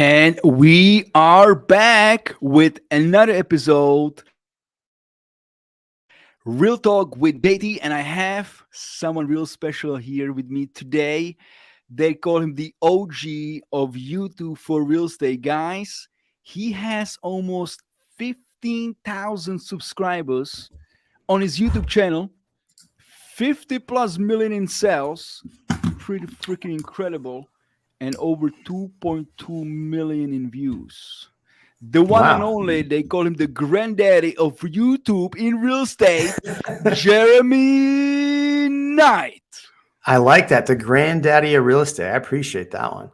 And we are back with another episode, Real Talk with JT, and I have someone real special here with me today. They call him the OG of YouTube for real estate, guys. He has almost 15,000 subscribers on his YouTube channel, 50 plus million in sales, pretty freaking incredible, and over 2.2 million in views. The one and Wow. only, they call him the granddaddy of YouTube in real estate, Jeremy Knight. I like that. The granddaddy of real estate. I appreciate that one.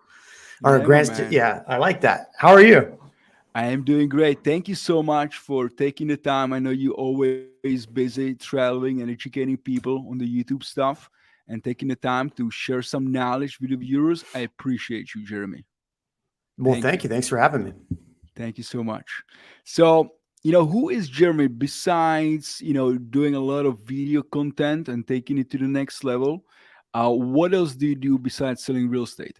Or Yeah, my man. yeah, I like that. How are you? I am doing great. Thank you so much for taking the time. I know you're always busy traveling and educating people on the YouTube stuff and taking the time to share some knowledge with the viewers. I appreciate you, Jeremy. Well, Thank thank you. you. Thanks for having me. Thank you so much. So, who is Jeremy besides, doing a lot of video content and taking it to the next level? What else do you do besides selling real estate?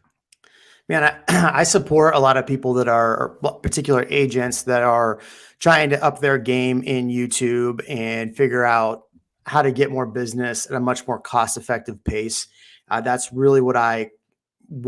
Man, I support a lot of people that are particular agents that are trying to up their game in YouTube and figure out how to get more business at a much more cost-effective pace. That's really why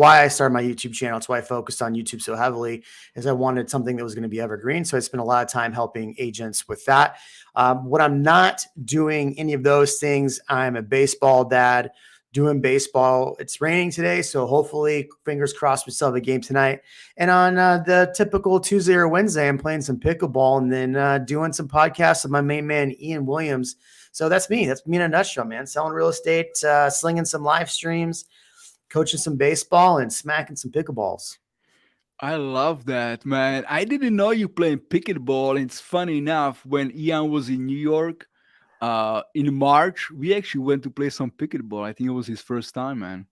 I started my YouTube channel. It's why I focused on YouTube so heavily, is I wanted something that was going to be evergreen. So I spent a lot of time helping agents with that. When I'm not doing any of those things, I'm a baseball dad doing baseball. It's raining today, so hopefully, fingers crossed, we still have a game tonight. And on the typical Tuesday or Wednesday, I'm playing some pickleball and then doing some podcasts with my main man, Ian Williams. So that's me. That's me in a nutshell, man. Selling real estate, slinging some live streams, coaching some baseball, and smacking some pickleballs. I love that, man. I didn't know you playing pickleball. It's funny enough, when Ian was in New York in March, we actually went to play some pickleball. I think it was his first time, man.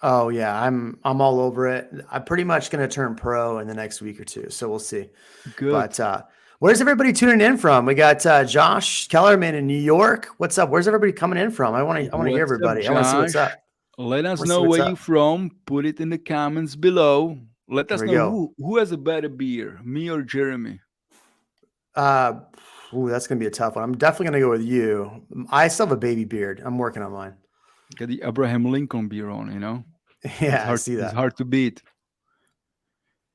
Oh yeah, I'm all over it. I'm pretty much going to turn pro in the next week or two, so we'll see. Good. But where's everybody tuning in from? We got Josh Kellerman in New York. What's up? Where's everybody coming in from? I want to hear What's up, everybody. I want to see what's Josh? up. Let I us want to see know what's where you up. from. Put it in the comments below. Let There us we know go. who has a better beer, me or Jeremy. Uh, that's gonna be a tough one. I'm definitely gonna go with you. I still have a baby beard. I'm working on mine. Get the Abraham Lincoln beer on. It's Yeah, I hard. see It's that. hard to beat.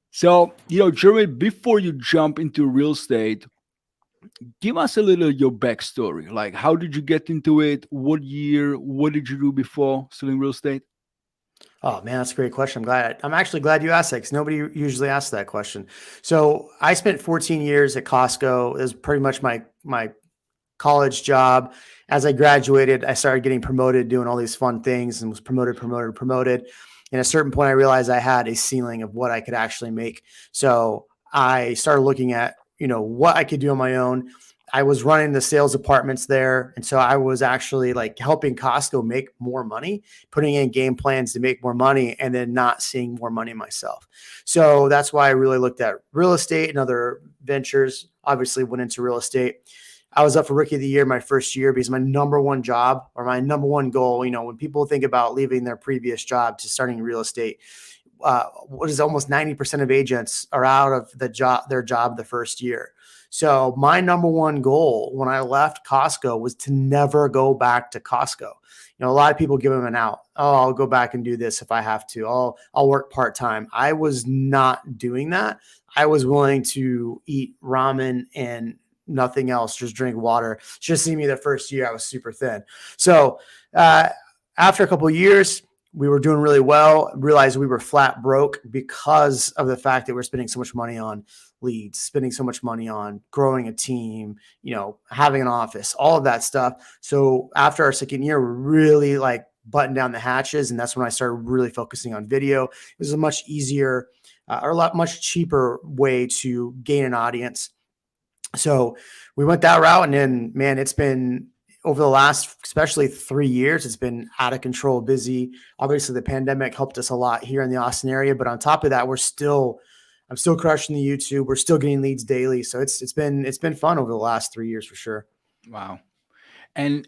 So, Jeremy, before you jump into real estate, give us a little your backstory. Like, how did you get into it? What year? What did you do before selling real estate? Oh man, that's a great question. I'm actually glad you asked that because nobody usually asks that question. So I spent 14 years at Costco. It was pretty much my college job. As I graduated, I started getting promoted, doing all these fun things, and was promoted. And at a certain point, I realized I had a ceiling of what I could actually make. So I started looking at, what I could do on my own. I was running the sales departments there. And so I was actually like helping Costco make more money, putting in game plans to make more money, and then not seeing more money myself. So that's why I really looked at real estate and other ventures. Obviously went into real estate. I was up for rookie of the year my first year because my number one job or my number one goal, when people think about leaving their previous job to starting real estate, what is almost 90% of agents are out of their job the first year. So my number one goal when I left Costco was to never go back to Costco. A lot of people give them an out. Oh, I'll go back and do this if I have to. I'll work part-time. I was not doing that. I was willing to eat ramen and nothing else, just drink water. Just see me the first year, I was super thin. So after a couple of years, we were doing really well, realized we were flat broke because of the fact that we're spending so much money on leads, spending so much money on growing a team, having an office, all of that stuff. So after our second year, we really like buttoned down the hatches. And that's when I started really focusing on video. It was a much easier or a lot much cheaper way to gain an audience. So we went that route, and then, man, it's been over the last, especially 3 years, it's been out of control, busy. Obviously, the pandemic helped us a lot here in the Austin area, but on top of that, I'm still crushing the YouTube. We're still getting leads daily, so it's been fun over the last 3 years for sure. Wow. And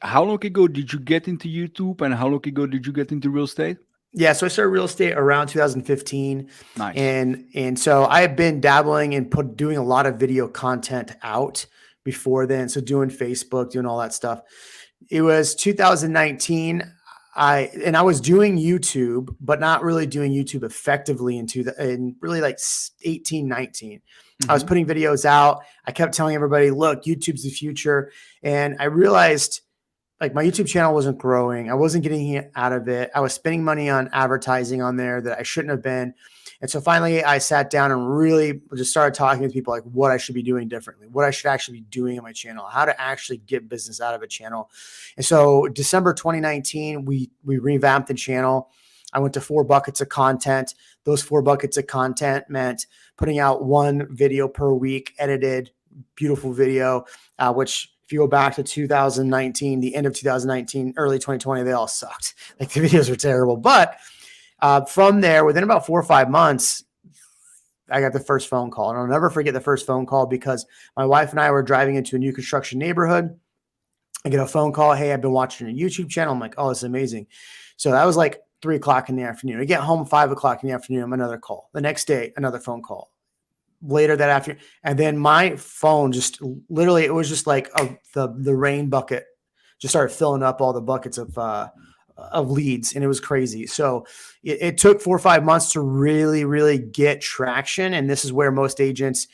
how long ago did you get into YouTube, and how long ago did you get into real estate? Yeah, so I started real estate around 2015, Nice. and so I have been dabbling and doing a lot of video content out before then. So doing Facebook, doing all that stuff. It was 2019. I was doing YouTube, but not really doing YouTube effectively in really like 18, 19. I was Hmm. putting videos out. I kept telling everybody, look, YouTube's the future. And I realized like my YouTube channel wasn't growing. I wasn't getting out of it. I was spending money on advertising on there that I shouldn't have been. And so finally I sat down and really just started talking to people like what I should be doing differently, what I should actually be doing on my channel, how to actually get business out of a channel. And so December 2019, we revamped the channel. I went to 4 buckets of content. Those 4 buckets of content meant putting out one video per week, edited, beautiful video, which if you go back to 2019, the end of 2019, early 2020, they all sucked. Like the videos were terrible. But from there, within about 4 or 5 months, I got the first phone call. And I'll never forget the first phone call because my wife and I were driving into a new construction neighborhood. I get a phone call. Hey, I've been watching your YouTube channel. I'm like, oh, it's amazing. So that was like 3 o'clock in the afternoon. I get home 5 o'clock in the afternoon. Another call. The next day, another phone call. Later that afternoon, and then my phone just literally, it was just like the rain bucket just started filling up all the buckets of leads, and it was crazy. So it took 4 or 5 months to really get traction, and this is where most agents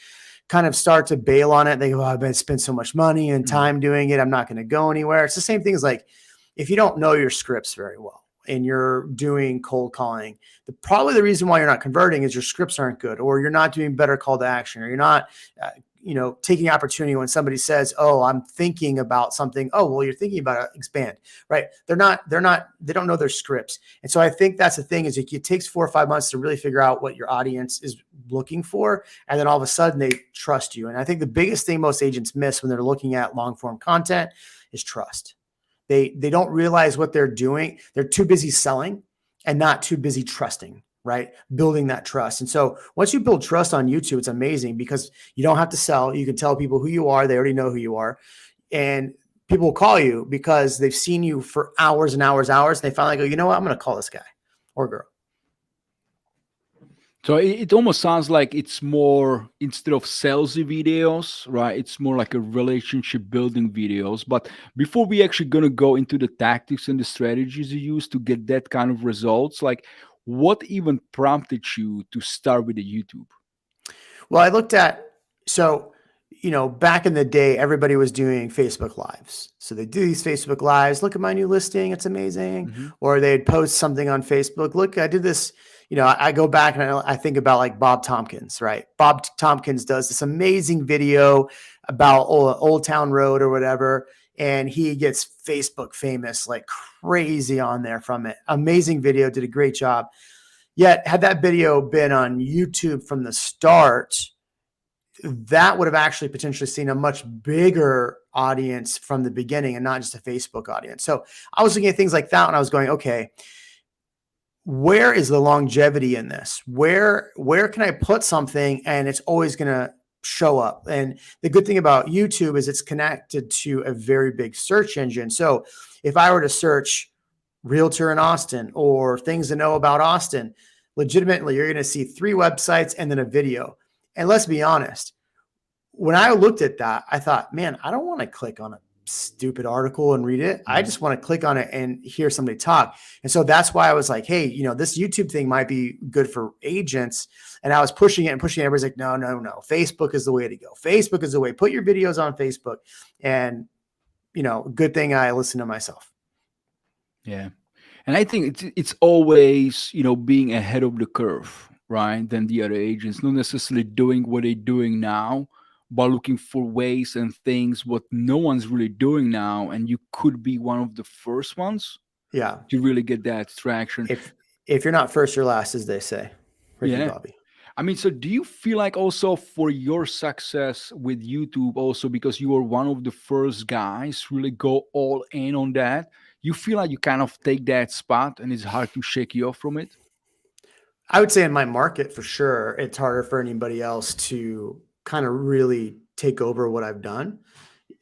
kind of start to bail on it. They go, oh, I've been spent so much money and Mm. time doing it, I'm not going to go anywhere. It's the same thing as like if you don't know your scripts very well and you're doing cold calling, probably the reason why you're not converting is your scripts aren't good, or you're not doing better call to action, or you're not, taking opportunity when somebody says, oh, I'm thinking about something. Oh, well, you're thinking about it, expand, right? They don't know their scripts. And so I think that's the thing is it takes 4 or 5 months to really figure out what your audience is looking for. And then all of a sudden they trust you. And I think the biggest thing most agents miss when they're looking at long form content is trust. They don't realize what they're doing. They're too busy selling and not too busy trusting, right? Building that trust. And so once you build trust on YouTube, it's amazing because you don't have to sell. You can tell people who you are. They already know who you are. And people will call you because they've seen you for hours and hours. And they finally go, you know what? I'm going to call this guy or girl. So it almost sounds like it's more instead of salesy videos, right? It's more like a relationship building videos. But before we actually gonna go into the tactics and the strategies you use to get that kind of results, like what even prompted you to start with the YouTube? Well, I looked at, so, back in the day, everybody was doing Facebook Lives. So they do these Facebook Lives. Look at my new listing. It's amazing. Hmm. Or they'd post something on Facebook. Look, I did this. I go back and I think about like Bob Tompkins, right? Bob Tompkins does this amazing video about Old Town Road or whatever. And he gets Facebook famous like crazy on there from it. Amazing video, did a great job. Yet, had that video been on YouTube from the start, that would have actually potentially seen a much bigger audience from the beginning and not just a Facebook audience. So I was looking at things like that and I was going, okay, where is the longevity in this? Where can I put something and it's always going to show up? And the good thing about YouTube is it's connected to a very big search engine. So if I were to search realtor in Austin or things to know about Austin, legitimately, you're going to see 3 websites and then a video. And let's be honest, when I looked at that, I thought, man, I don't want to click on a stupid article and read it. I Hmm. just want to click on it and hear somebody talk. And so that's why I was like, hey, this YouTube thing might be good for agents. And I was pushing it and pushing it. Everybody's like, no. Facebook is the way to go. Facebook is the way. Put your videos on Facebook. And, good thing I listen to myself. Yeah. And I think it's always, being ahead of the curve, right? Than the other agents, not necessarily doing what they're doing now, but looking for ways and things what no one's really doing now. And you could be one of the first ones Yeah. to really get that traction. If you're not first, you're last, as they say, Ricky Yeah. Bobby. I mean, so do you feel like also for your success with YouTube, also because you are one of the first guys really go all in on that, you feel like you kind of take that spot and it's hard to shake you off from it? I would say in my market for sure, it's harder for anybody else to kind of really take over what I've done.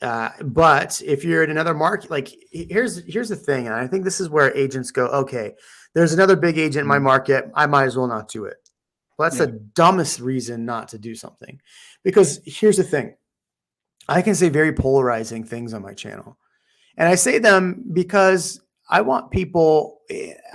But if you're in another market, like here's the thing, and I think this is where agents go, okay, there's another big agent in my Mm. market, I might as well not do it. Well, that's the Yeah. dumbest reason not to do something. Because here's the thing, I can say very polarizing things on my channel. And I say them because I want people,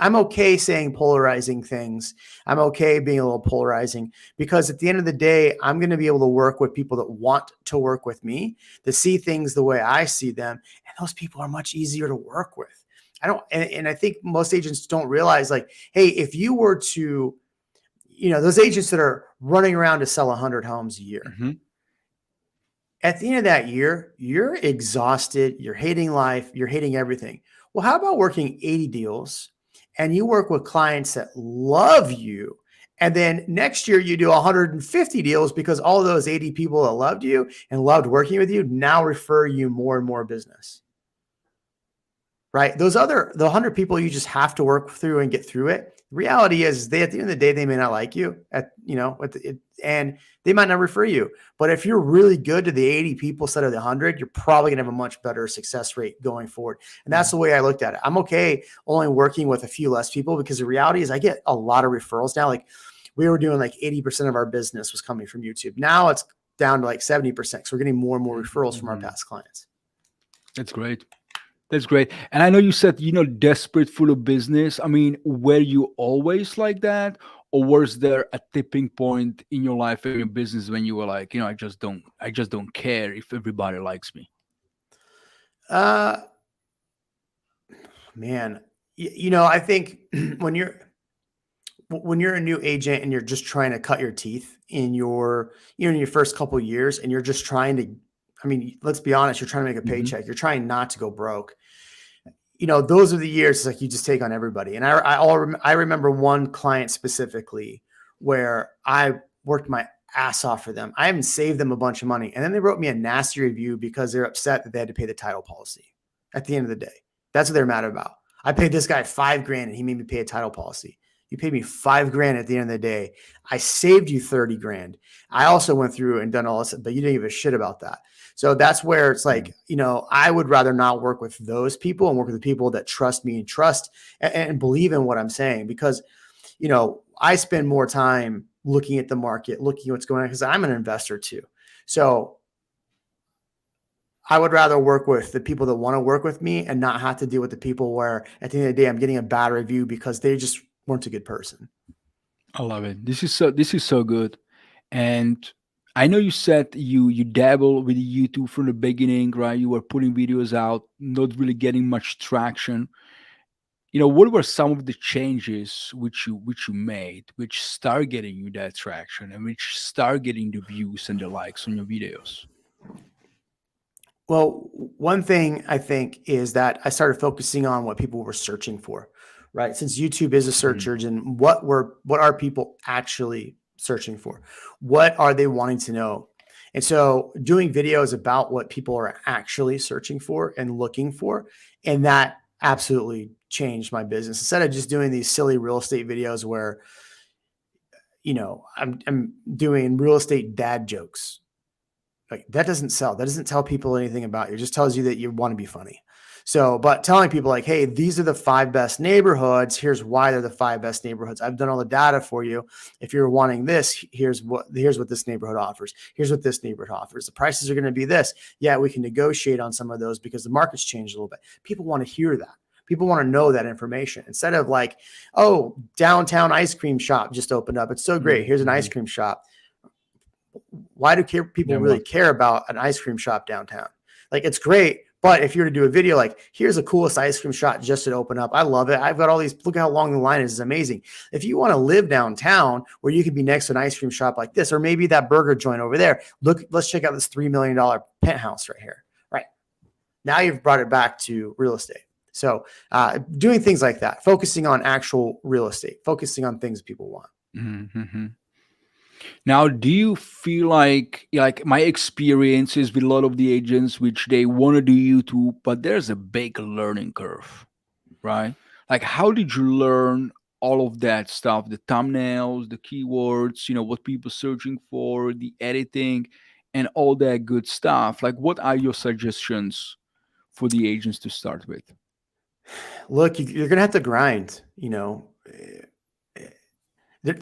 I'm okay saying polarizing things. I'm okay being a little polarizing because at the end of the day, I'm going to be able to work with people that want to work with me, to see things the way I see them. And those people are much easier to work with. I don't, and I think most agents don't realize, like, hey, if you were to, those agents that are running around to sell 100 homes a year, Hmm. at the end of that year, you're exhausted, you're hating life, you're hating everything. Well, how about working 80 deals and you work with clients that love you? And then next year you do 150 deals because all of those 80 people that loved you and loved working with you now refer you more and more business. Right? The 100 people you just have to work through and get through it. The reality is they, at the end of the day, they may not like you and they might not refer you. But if you're really good to the 80 people instead of the 100, you're probably going to have a much better success rate going forward. And that's the way I looked at it. I'm okay only working with a few less people because the reality is I get a lot of referrals now. Like we were doing like 80% of our business was coming from YouTube. Now it's down to like 70%. So we're getting more and more referrals from our Hmm. past clients. That's great. That's great. And I know you said, desperate full of business. I mean, were you always like that? Or was there a tipping point in your life and your business when you were like, I just don't care if everybody likes me? Uh, Man, I think when you're a new agent and you're just trying to cut your teeth in your first couple of years and you're just trying to, I mean, let's be honest, you're trying to make a Hmm. paycheck. You're trying not to go broke. Those are the years like you just take on everybody. And I remember one client specifically where I worked my ass off for them. I even saved them a bunch of money. And then they wrote me a nasty review because they're upset that they had to pay the title policy at the end of the day. That's what they're mad about. I paid this guy $5,000 and he made me pay a title policy. You paid me $5,000 at the end of the day. I saved you $30,000. I also went through and done all this, but you didn't give a shit about that. So that's where it's Yeah. like, I would rather not work with those people and work with the people that trust me and trust and believe in what I'm saying, because, I spend more time looking at the market, looking at what's going on because I'm an investor too. So I would rather work with the people that want to work with me and not have to deal with the people where at the end of the day, I'm getting a bad review because they just weren't a good person. I love it. This is so good. And I know you said you dabble with YouTube from the beginning, right? You were putting videos out, not really getting much traction. What were some of the changes which you made, which start getting you that traction and which start getting the views and the likes on your videos? Well, one thing I think is that I started focusing on what people were searching for, right? Since YouTube is a search Mhm. engine, what are people actually searching for? What are they wanting to know? And so doing videos about what people are actually searching for and looking for, and that absolutely changed my business. Instead of just doing these silly real estate videos where, I'm doing real estate dad jokes, like that doesn't sell. That doesn't tell people anything about you. It just tells you that you want to be funny. So, but telling people like, hey, these are the 5 best neighborhoods. Here's why they're the 5 best neighborhoods. I've done all the data for you. If you're wanting this, here's what this neighborhood offers. Here's what this neighborhood offers. The prices are going to be this. Yeah, we can negotiate on some of those because the market's changed a little bit. People want to hear that. People want to know that information instead of like, oh, downtown ice cream shop just opened up. It's so great. Here's an ice Mhm. cream shop. Why do people Yeah, really well, care about an ice cream shop downtown? Like it's great, but if you were to do a video like, here's the coolest ice cream shop just to open up, I love it. I've got all these, look how long the line is. It's amazing. If you want to live downtown where you could be next to an ice cream shop like this, or maybe that burger joint over there, look, let's check out this $3 million penthouse right here. Right now you've brought it back to real estate. So doing things like that, focusing on actual real estate, focusing on things people want. mhm. Now, do you feel like my experiences with a lot of the agents, which they want to do YouTube, but there's a big learning curve, right? Like, how did you learn all of that stuff, the thumbnails, the keywords, what people searching for, the editing, and all that good stuff, like what are your suggestions for the agents to start with? Look, you're going to have to grind, there-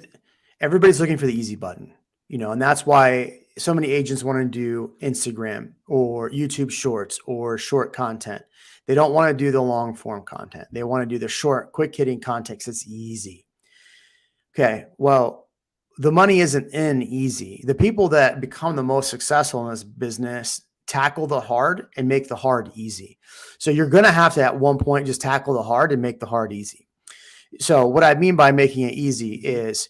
everybody's looking for the easy button, and that's why so many agents want to do Instagram or YouTube shorts or short content. They don't want to do the long form content. They want to do the short, quick hitting content 'cause it's easy. Okay. Well, the money isn't in easy. The people that become the most successful in this business tackle the hard and make the hard easy. So you're going to have to, at one point, just tackle the hard and make the hard easy. So what I mean by making it easy is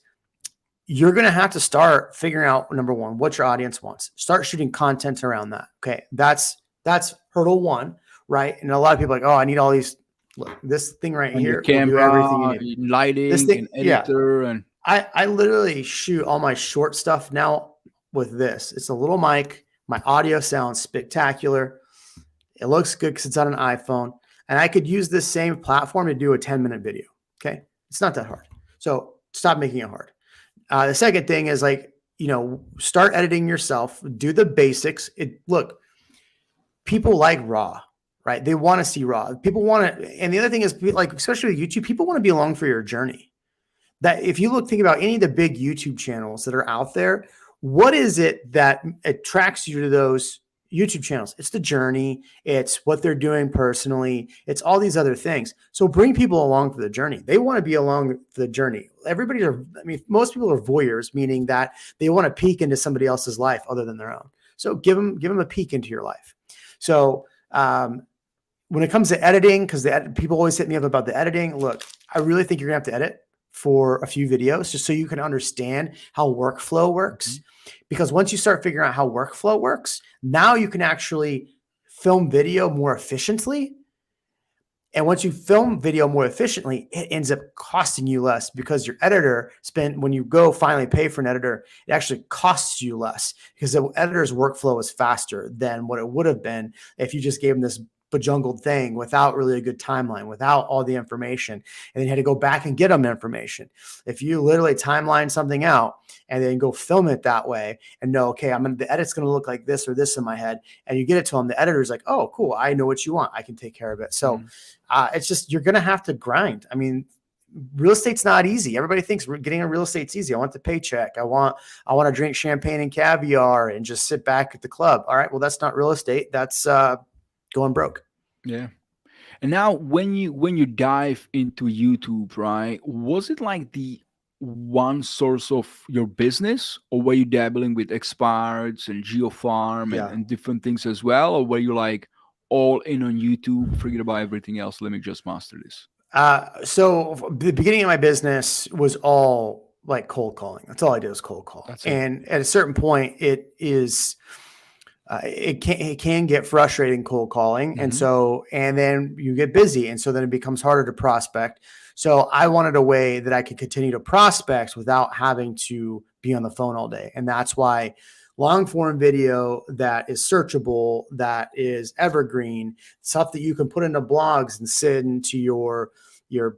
you're going to have to start figuring out, number one, what your audience wants. Start shooting content around that. Okay. That's hurdle one, right? And a lot of people are like, oh, I need all these, look, this thing right And the here will do everything you camera, need. This lighting, thing, and yeah. editor, and I literally shoot all my short stuff now with this. It's a little mic. My audio sounds spectacular. It looks good because it's on an iPhone. And I could use this same platform to do a 10-minute video. Okay. It's not that hard. So stop making it hard. The second thing is start editing yourself, do the basics. Look, people like raw, right? They want to see raw. People want to, and the other thing is like, especially with YouTube, people want to be along for your journey. That if you think about any of the big YouTube channels that are out there, what is it that attracts you to those YouTube channels? It's the journey. It's what they're doing personally. It's all these other things. So bring people along for the journey. They want to be along for the journey. Most people are voyeurs, meaning that they want to peek into somebody else's life other than their own. So give them a peek into your life. So when it comes to editing, because people always hit me up about the editing. Look, I really think you're gonna have to edit for a few videos just so you can understand how workflow works. Because once you start figuring out how workflow works, now you can actually film video more efficiently. And once you film video more efficiently, it ends up costing you less because your editor when you go finally pay for an editor, it actually costs you less because the editor's workflow is faster than what it would have been if you just gave them this bejungled thing without really a good timeline, without all the information, and then you had to go back and get them information. If you literally timeline something out and then go film it that way and know, okay, the edit's going to look like this or this in my head, and you get it to them, the editor's like, oh, cool, I know what you want. I can take care of it. So it's just, you're going to have to grind. I mean, real estate's not easy. Everybody thinks getting a real estate's easy. I want the paycheck. I want to drink champagne and caviar and just sit back at the club. All right, well, that's not real estate. That's going broke. Yeah. And now when you dive into YouTube, right, was it like the one source of your business, or were you dabbling with expireds and geofarm and different things as well? Or were you like all in on YouTube, forget about everything else, let me just master this? So the beginning of my business was all like cold calling. That's all I did was cold call. And at a certain point, it can get frustrating cold calling. And then you get busy. And so then it becomes harder to prospect. So I wanted a way that I could continue to prospect without having to be on the phone all day. And that's why long form video that is searchable, that is evergreen, stuff that you can put into blogs and send to your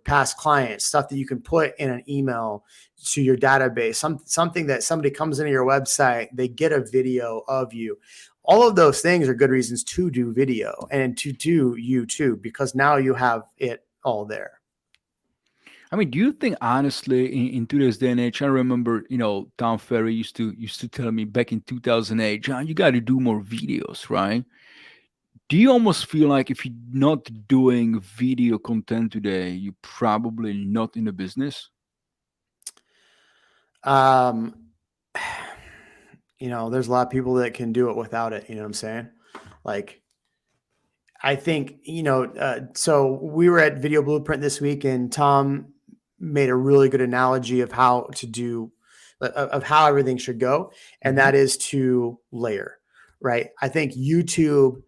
past clients, stuff that you can put in an email to your database, something that somebody comes into your website, they get a video of you. All of those things are good reasons to do video and to do YouTube, because now you have it all there. I mean, do you think honestly in today's day and age, I remember, Tom Ferry used to tell me back in 2008, John, you got to do more videos, right? Do you almost feel like if you're not doing video content today, you're probably not in the business? There's a lot of people that can do it without it. You know what I'm saying? Like, I think, so we were at Video Blueprint this week, and Tom made a really good analogy of how everything should go. And that is to layer, right? I think YouTube,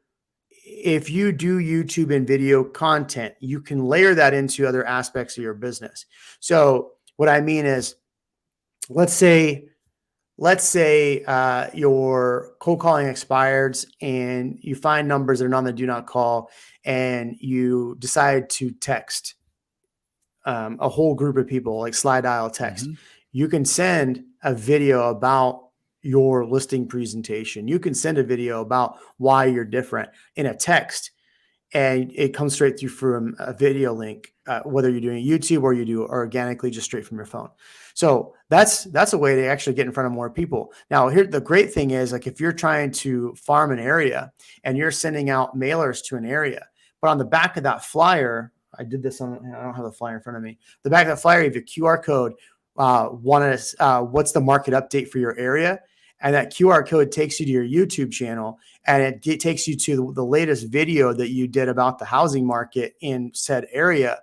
if you do YouTube and video content, you can layer that into other aspects of your business. So what I mean is, let's say you're cold calling expireds and you find numbers that are on the do not call, and you decide to text a whole group of people, like slide dial text. You can send a video about your listing presentation. You can send a video about why you're different in a text, and it comes straight through from a video link, whether you're doing YouTube or you do organically just straight from your phone. So that's a way to actually get in front of more people. Now, here, the great thing is, like, if you're trying to farm an area and you're sending out mailers to an area, but on the back of that flyer, I did this on, I don't have the flyer in front of me. The back of the flyer, you have a QR code. What's the market update for your area? And that QR code takes you to your YouTube channel, and it takes you to the latest video that you did about the housing market in said area.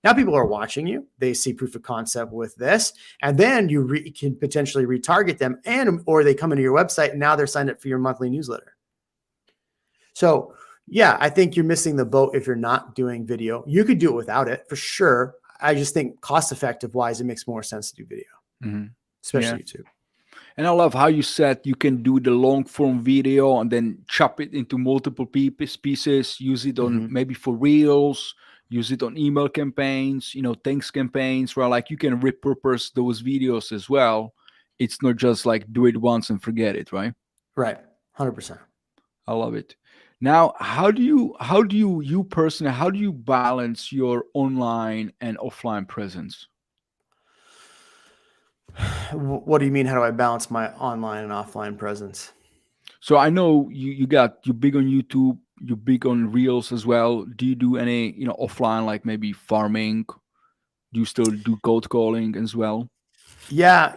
Now people are watching you. They see proof of concept with this, and then you can potentially retarget them, or they come into your website and now they're signed up for your monthly newsletter. So yeah, I think you're missing the boat if you're not doing video. You could do it without it for sure. I just think cost effective wise, it makes more sense to do video, especially YouTube. And I love how you said you can do the long form video and then chop it into multiple pieces, use it on maybe for reels, use it on email campaigns, thanks campaigns, where like you can repurpose those videos as well. It's not just like do it once and forget it, right? Right. 100%. I love it. Now, how do you personally balance your online and offline presence? What do you mean? How do I balance my online and offline presence? So I know you're big on YouTube, you're big on Reels as well. Do you do any, offline, like maybe farming? Do you still do cold calling as well? Yeah,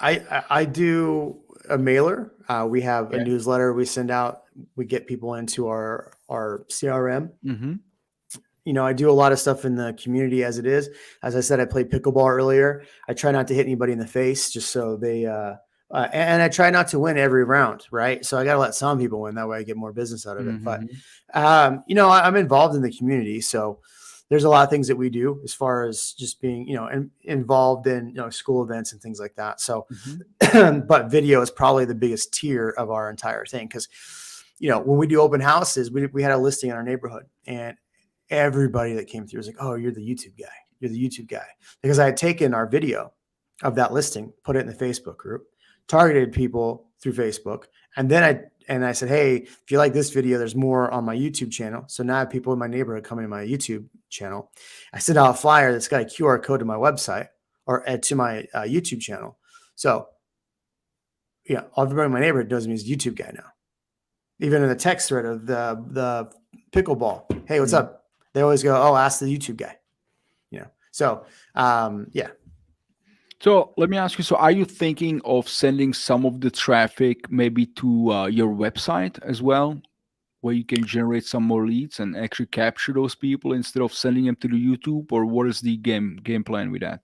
I do a mailer. We have a newsletter we send out. We get people into our CRM. I do a lot of stuff in the community as it is. As I said, I played pickleball earlier. I try not to hit anybody in the face, just so they, and I try not to win every round, right? So I got to let some people win. That way I get more business out of it. But, I'm involved in the community. So there's a lot of things that we do as far as just being, involved in, school events and things like that. So, but video is probably the biggest tier of our entire thing. Cause, when we do open houses, we had a listing in our neighborhood, and everybody that came through was like, "Oh, you're the YouTube guy. You're the YouTube guy." Because I had taken our video of that listing, put it in the Facebook group, targeted people through Facebook. And then I said, "Hey, if you like this video, there's more on my YouTube channel." So now I have people in my neighborhood coming to my YouTube channel. I sent out a flyer that's got a QR code to my website or to my YouTube channel. So yeah, everybody in my neighborhood knows me as a YouTube guy now. Even in the text thread of the pickleball, "Hey, what's up?" They always go, "Oh, ask the YouTube guy." So yeah. So let me ask you, so are you thinking of sending some of the traffic maybe to your website as well, where you can generate some more leads and actually capture those people instead of sending them to the YouTube? Or what is the game plan with that?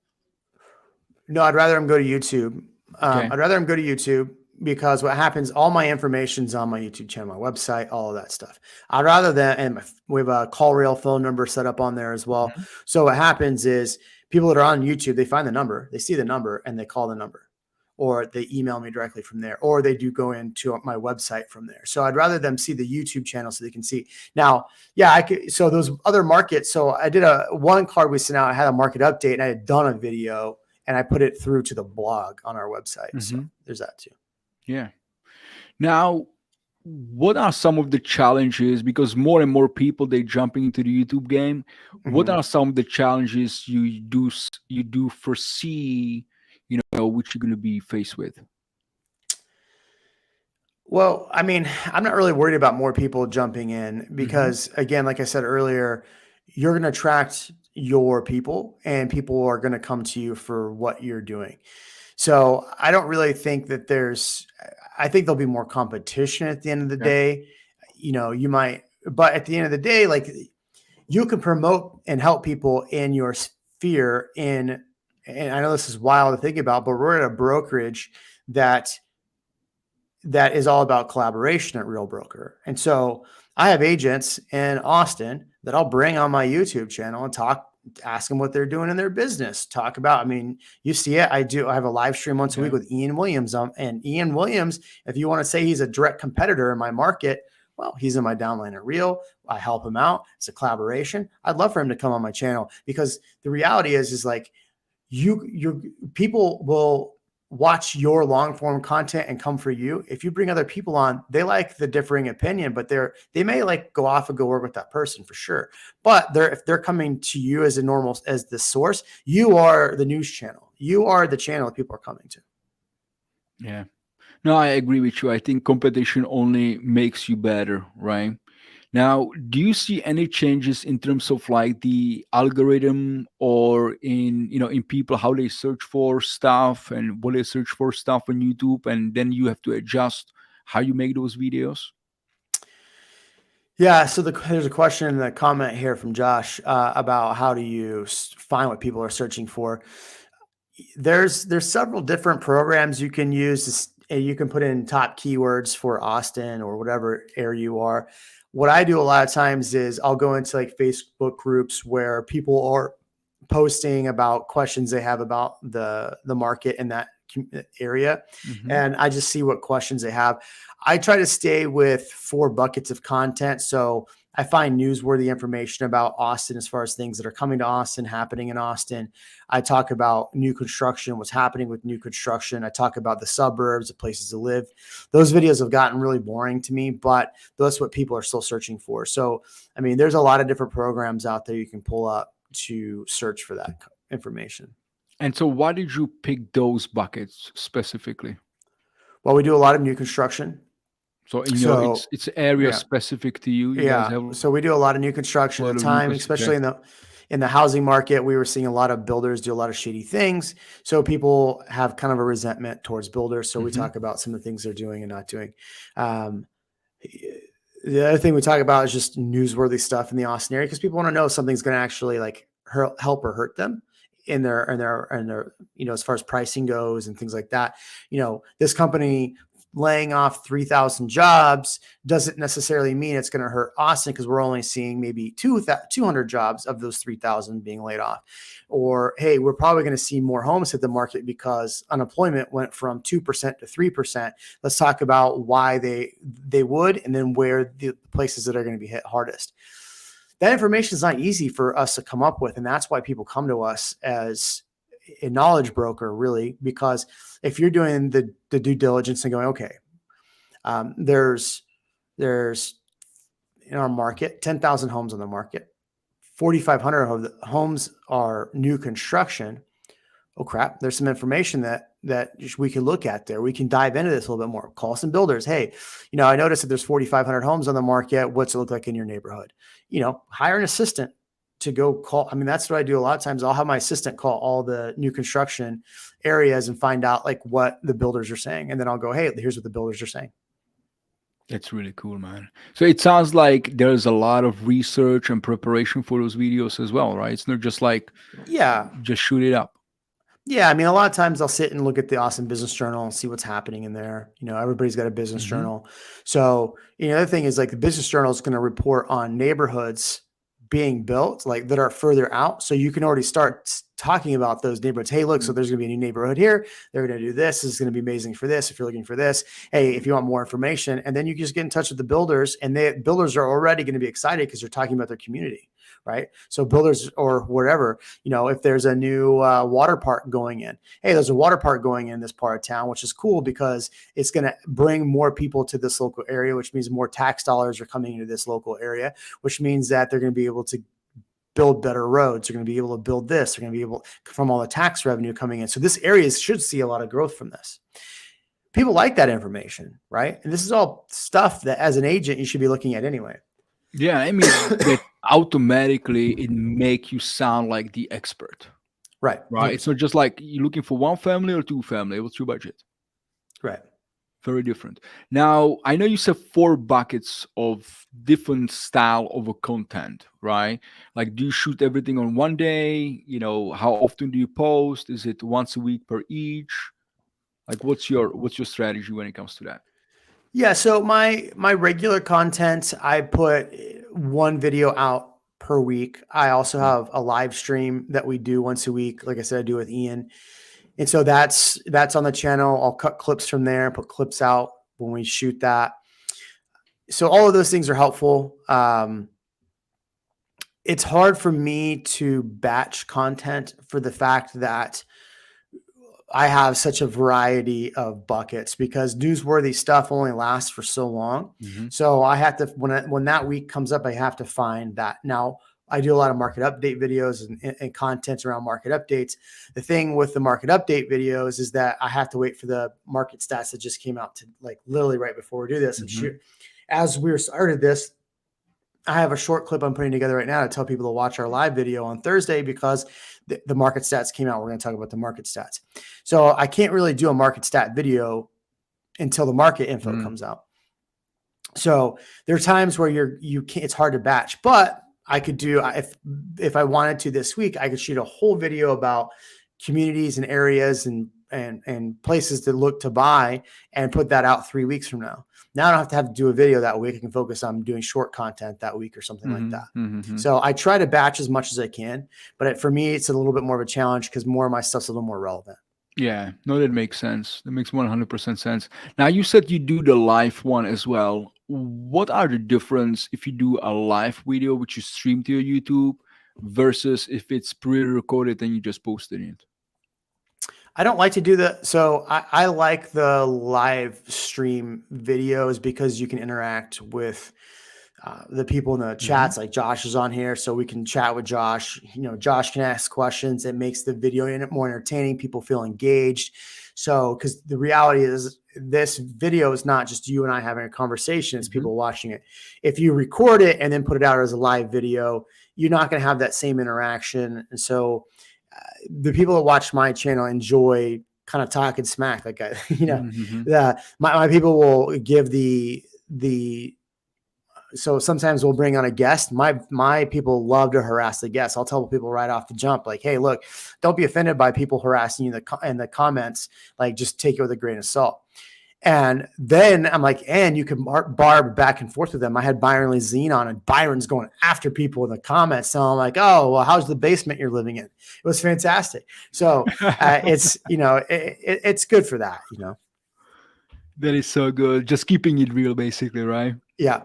No, I'd rather them go to YouTube. Okay. I'd rather them go to YouTube, because what happens, all my information's on my YouTube channel, my website, all of that stuff. I'd rather that, and we have a call rail phone number set up on there as well. So what happens is people that are on YouTube, they find the number, they see the number, and they call the number, or they email me directly from there, or they do go into my website from there. So I'd rather them see the YouTube channel so they can see. Now, yeah, I could. So those other markets. So I did one card we sent out. I had a market update, and I had done a video, and I put it through to the blog on our website. So there's that too. Yeah. Now, what are some of the challenges? Because more and more people, they're jumping into the YouTube game. What are some of the challenges you do foresee, which you're going to be faced with? Well, I mean, I'm not really worried about more people jumping in, because again, like I said earlier, you're going to attract your people, and people are going to come to you for what you're doing. So I don't really think that I think there'll be more competition at the end of the day. You might, but at the end of the day, like, you can promote and help people in your sphere and I know this is wild to think about, but we're at a brokerage that is all about collaboration at Real Broker. And so I have agents in Austin that I'll bring on my YouTube channel and ask them what they're doing in their business. Talk about, I mean, you see it. I have a live stream once a week with Ian Williams. And Ian Williams, if you want to say he's a direct competitor in my market, well, he's in my downline at Real. I help him out. It's a collaboration. I'd love for him to come on my channel, because the reality is like, people will watch your long form content and come for you. If you bring other people on, they like the differing opinion, but they may like go off and go work with that person for sure. But if they're coming to you as as the source, you are the news channel. You are the channel that people are coming to. Yeah. No, I agree with you. I think competition only makes you better, right? Now, do you see any changes in terms of like the algorithm or in, in people how they search for stuff and what they search for stuff on YouTube, and then you have to adjust how you make those videos? Yeah. So there's a question in the comment here from Josh about how do you find what people are searching for. There's several different programs you can use. You can put in top keywords for Austin or whatever area you are. What I do a lot of times is I'll go into like Facebook groups where people are posting about questions they have about the market in that area, Hmm. and I just see what questions they have. I try to stay with 4 buckets of content. So I find newsworthy information about Austin as far as things that are coming to Austin, happening in Austin. I talk about new construction, what's happening with new construction. I talk about the suburbs, the places to live. Those videos have gotten really boring to me, but that's what people are still searching for. So, I mean, there's a lot of different programs out there you can pull up to search for that information. And so, why did you pick those buckets specifically? Well, we do a lot of new construction. So, in your So, it's area yeah. specific to you. You guys Yeah. have a So we do a lot of new construction lot at the of new time, especially okay. in the housing market. We were seeing a lot of builders do a lot of shady things. So people have kind of a resentment towards builders. So we Hmm. talk about some of the things they're doing and not doing. Um, the other thing we talk about is just newsworthy stuff in the Austin area because people want to know if something's going to actually like help or hurt them in their as far as pricing goes and things like that. This company laying off 3,000 jobs doesn't necessarily mean it's going to hurt Austin because we're only seeing maybe 200 jobs of those 3,000 being laid off. Or, hey, we're probably going to see more homes hit the market because unemployment went from 2% to 3%. Let's talk about why they would, and then where the places that are going to be hit hardest. That information is not easy for us to come up with. And that's why people come to us as a knowledge broker, really, because if you're doing the due diligence and going, okay, there's in our market 10,000 homes on the market, 4,500 of the homes are new construction. Oh crap, there's some information that we can look at there. We can dive into this a little bit more. Call some builders. Hey, I noticed that there's 4,500 homes on the market. What's it look like in your neighborhood? Hire an assistant to go call. I mean, that's what I do a lot of times. I'll have my assistant call all the new construction areas and find out like what the builders are saying. And then I'll go, hey, here's what the builders are saying. That's really cool, man. So it sounds like there's a lot of research and preparation for those videos as well, right? It's not just like Yeah. just shoot it up. Yeah. I mean, a lot of times I'll sit and look at the Austin Business Journal and see what's happening in there. Everybody's got a business Hmm. journal. So, the other thing is like the business journal is going to report on neighborhoods being built like that are further out. So you can already start talking about those neighborhoods. Hey, look, so there's going to be a new neighborhood here. They're going to do this. This is going to be amazing for this. If you're looking for this, hey, if you want more information, and then you can just get in touch with the builders, and builders are already going to be excited because they're talking about their community, right? So builders or whatever, if there's a new water park going in, hey, there's a water park going in this part of town, which is cool because it's going to bring more people to this local area, which means more tax dollars are coming into this local area, which means that they're going to be able to build better roads. They're going to be able to build this. They're going to be able from all the tax revenue coming in. So this area should see a lot of growth from this. People like that information, right? And this is all stuff that as an agent, you should be looking at anyway. Yeah, I mean that automatically it make you sound like the expert, Right. right? It's not just like you're looking for one family or two family. What's your budget? Right. Very different. Now, I know you said 4 buckets of different style of a content, right? Like, do you shoot everything on one day? How often do you post? Is it once a week per each? Like, what's your strategy when it comes to that? Yeah. So my regular content, I put one video out per week. I also Mm. have a live stream that we do once a week. Like I said, I do with Ian. And so that's on the channel. I'll cut clips from there, put clips out when we shoot that. So all of those things are helpful. It's hard for me to batch content for the fact that I have such a variety of buckets because newsworthy stuff only lasts for so long. Hmm. So I have to, when that week comes up, I have to find that. Now, I do a lot of market update videos and content around market updates. The thing with the market update videos is that I have to wait for the market stats that just came out to like literally right before we do this. And Hmm. shoot, as we started this, I have a short clip I'm putting together right now to tell people to watch our live video on Thursday because the market stats came out. We're going to talk about the market stats. So I can't really do a market stat video until the market info comes out. So there are times where you can't, it's hard to batch, but I could do, if I wanted to this week, I could shoot a whole video about communities and areas and places to look to buy and put that out 3 weeks from now. Now I don't have to do a video that week. I can focus on doing short content that week or something like that. Hmm. So I try to batch as much as I can, but for me, it's a little bit more of a challenge because more of my stuff's a little more relevant. Yeah, no, that makes sense. That makes 100% sense. Now, you said you do the live one as well. What are the difference if you do a live video which you stream to your YouTube versus if it's pre-recorded and you just posted it? I don't like to do so I like the live stream videos because you can interact with the people in the Hmm. chats. Like Josh is on here, so we can chat with Josh. Josh can ask questions. It makes the video more entertaining. People feel engaged. So, because the reality is, this video is not just you and I having a conversation, it's Hmm. people watching it. If you record it and then put it out as a live video, you're not going to have that same interaction. And so, the people that watch my channel enjoy kind of talking smack. Like, Hmm. my people will give the so sometimes we'll bring on a guest. My people love to harass the guests. I'll tell people right off the jump, like, hey, look, don't be offended by people harassing you in the comments. Like, just take it with a grain of salt. And then I'm like, and you can barb back and forth with them. I had Byron Lee Zine on, and Byron's going after people in the comments. So I'm like, oh, well, how's the basement you're living in? It was fantastic. So it's, it's good for that, That is so good. Just keeping it real, basically, right? Yeah.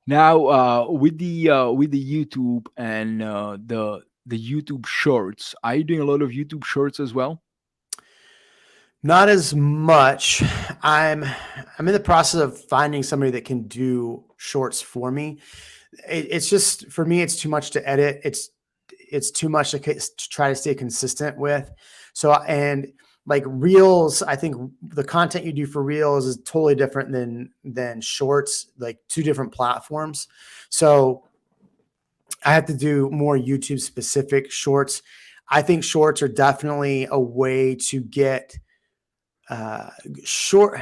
Now, with the YouTube and the YouTube Shorts, are you doing a lot of YouTube Shorts as well? Not as much. I'm in the process of finding somebody that can do shorts for me. It's just, for me, it's too much to edit. It's too much to try to stay consistent with. So, and like reels, I think the content you do for reels is totally different than shorts, like two different platforms. So I have to do more YouTube specific shorts. I think shorts are definitely a way to get short.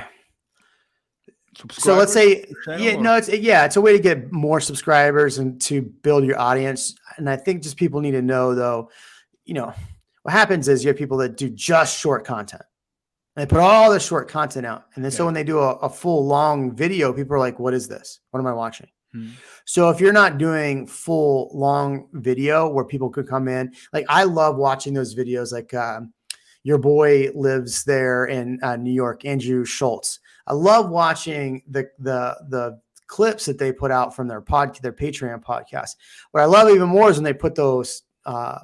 So let's Subscribers say, to the channel, or it's a way to get more subscribers and to build your audience. And I think just people need to know, though, what happens is you have people that do just short content. And they put all the short content out. And then so when they do a full long video, people are like, what is this? What am I watching? Hmm. So if you're not doing full long video where people could come in, like I love watching those videos, like your boy lives there in New York, Andrew Schultz. I love watching the clips that they put out from their Patreon podcast. What I love even more is when they put those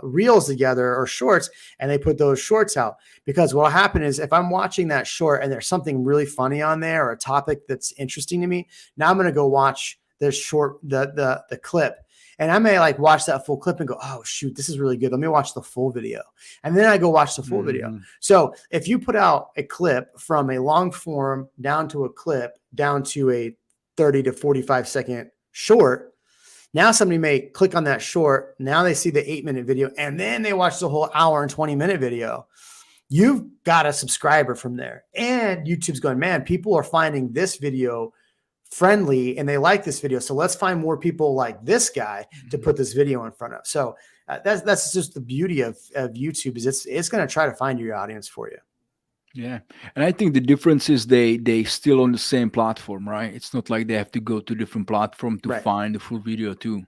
reels together or shorts and they put those shorts out, because what will happen is if I'm watching that short and there's something really funny on there or a topic that's interesting to me, now I'm going to go watch the clip. And I may like watch that full clip and go, oh shoot, this is really good. Let me watch the full video. And then I go watch the full video. So if you put out a clip from a long form down to a clip, down to a 30 to 45 second short, now somebody may click on that short. Now they see the 8-minute video and then they watch the whole hour and 20-minute video. You've got a subscriber from there. And YouTube's going, man, people are finding this video friendly and they like this video. So let's find more people like this guy to put this video in front of. So that's just the beauty of YouTube, is it's going to try to find your audience for you. Yeah, and I think the difference is they still on the same platform, right? It's not like they have to go to different platform to Right. find the full video too.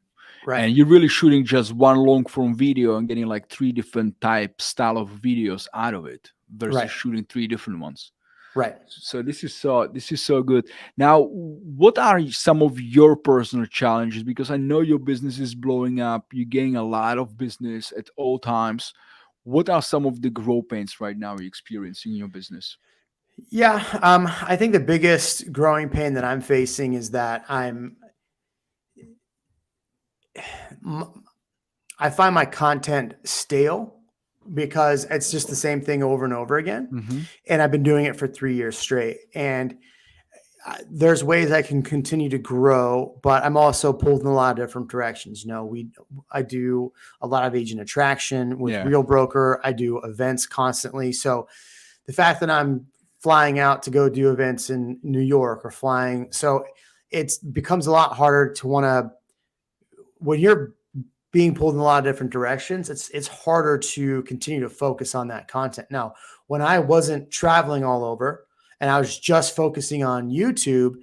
Right. And you're really shooting just one long form video and getting like 3 different style of videos out of it versus Right. shooting 3 different ones. Right. So this is so good. Now, what are some of your personal challenges? Because I know your business is blowing up. You're getting a lot of business at all times. What are some of the growth pains right now you're experiencing in your business? Yeah, I think the biggest growing pain that I'm facing is that I find my content stale because it's just the same thing over and over again. Mm-hmm. And I've been doing it for 3 years straight. And there's ways I can continue to grow, but I'm also pulled in a lot of different directions. I do a lot of agent attraction with Yeah. Real Broker. I do events constantly. So the fact that I'm flying out to go do events in New York or so it becomes a lot harder to want to, when you're being pulled in a lot of different directions, it's harder to continue to focus on that content. Now, when I wasn't traveling all over and I was just focusing on YouTube,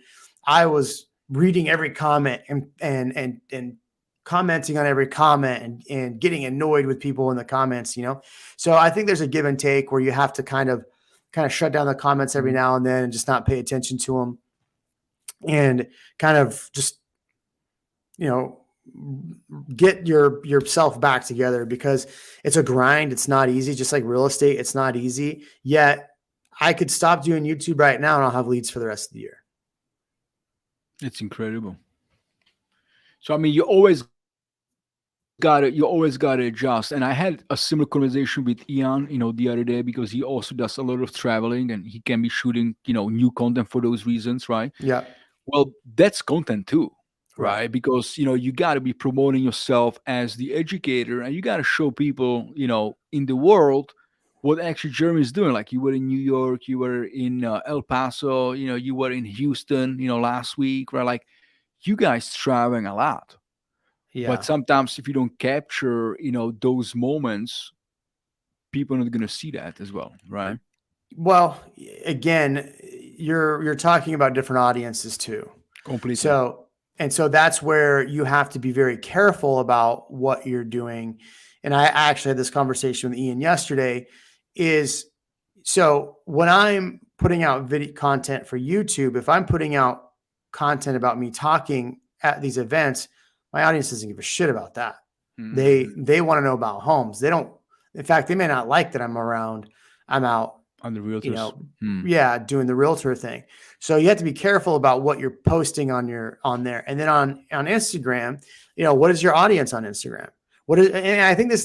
I was reading every comment and commenting on every comment and getting annoyed with people in the comments, So I think there's a give and take where you have to kind of shut down the comments every now and then and just not pay attention to them and kind of just, get yourself back together, because it's a grind. It's not easy. Just like real estate, it's not easy. Yet I could stop doing YouTube right now and I'll have leads for the rest of the year. It's incredible. So I mean, you always gotta adjust. And I had a similar conversation with Ian, the other day, because he also does a lot of traveling and he can be shooting, new content for those reasons, right? Yeah. Well, that's content too, Right. right? Because you got to be promoting yourself as the educator, and you got to show people, in the world, what actually Jeremy is doing. Like, you were in New York, you were in El Paso, you were in Houston, last week, right? Like, you guys traveling a lot. Yeah. But sometimes if you don't capture, those moments, people are not going to see that as well, right? Well, again, you're talking about different audiences too. Completely. So that's where you have to be very careful about what you're doing. And I actually had this conversation with Ian yesterday. So when I'm putting out video content for YouTube, if I'm putting out content about me talking at these events, my audience doesn't give a shit about that. They want to know about homes. They don't. In fact, they may not like that I'm around. I'm out on the realtors. Doing the realtor thing. So you have to be careful about what you're posting on there. And then on Instagram, what is your audience on Instagram? And I think this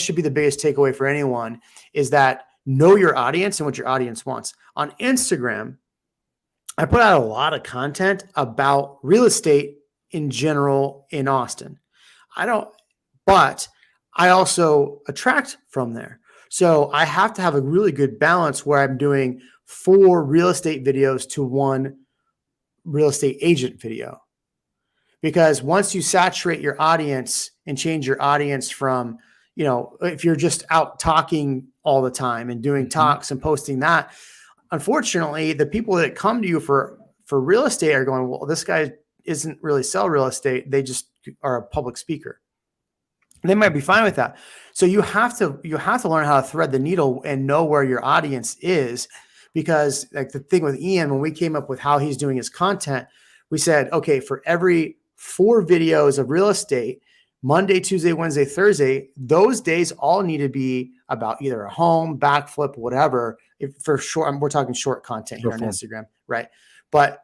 should be the biggest takeaway for anyone, is that know your audience and what your audience wants. On Instagram, I put out a lot of content about real estate in general in Austin. But I also attract from there. So I have to have a really good balance where I'm doing 4 real estate videos to 1 real estate agent video. Because once you saturate your audience and change your audience from, if you're just out talking all the time and doing talks and posting that, unfortunately, the people that come to you for real estate are going, well, this guy isn't really sell real estate. They just are a public speaker. They might be fine with that. So you have to learn how to thread the needle and know where your audience is, because like the thing with Ian, when we came up with how he's doing his content, we said, okay, for every 4 videos of real estate, Monday, Tuesday, Wednesday, Thursday, those days all need to be about either a home, backflip, whatever. For short, we're talking short content here on Instagram, right? But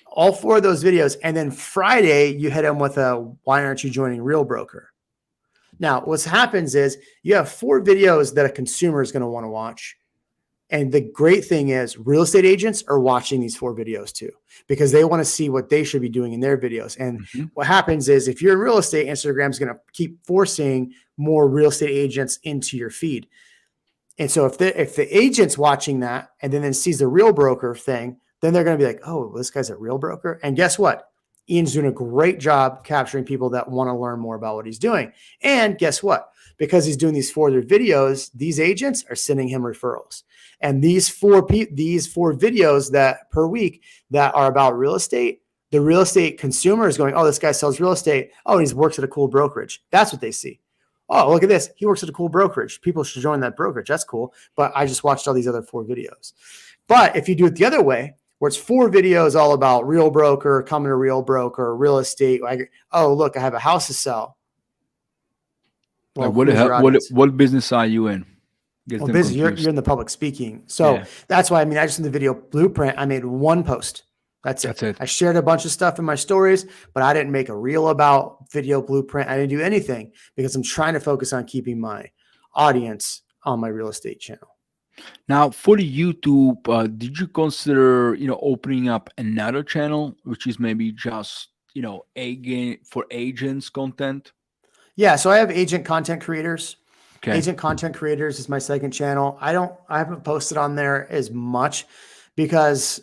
all 4 of those videos, and then Friday you hit them with why aren't you joining Real Broker? Now, what happens is you have 4 videos that a consumer is going to want to watch. And the great thing is real estate agents are watching these 4 videos too, because they want to see what they should be doing in their videos. And what happens is if you're in real estate, Instagram is going to keep forcing more real estate agents into your feed. And so if the agent's watching that and then sees the Real Broker thing, then they're going to be like, oh, this guy's a Real Broker. And guess what? Ian's doing a great job capturing people that want to learn more about what he's doing. And guess what? Because he's doing these 4 videos, these agents are sending him referrals. And these 4 videos that per week that are about real estate, the real estate consumer is going, oh, this guy sells real estate. Oh, he works at a cool brokerage. That's what they see. Oh, look at this. He works at a cool brokerage. People should join that brokerage. That's cool. But I just watched all these other 4 videos. But if you do it the other way, where it's 4 videos all about Real Broker, coming to Real Broker, real estate. Oh, look, I have a house to sell. Like Well, who's your audience? what business are you in? Gets Well, them busy. You're confused. in the public speaking. So Yeah, that's why, I mean, I just in the video blueprint, I made one post. That's that's it. it. I shared a bunch of stuff in my stories, but I didn't make a reel about video blueprint. I didn't do anything because I'm trying to focus on keeping my audience on my real estate channel. Now, for the YouTube, did you consider, opening up another channel, which is maybe just, for agents content? Yeah. So I have agent content creators. Okay, Agent content creators is my second channel. I haven't posted on there as much because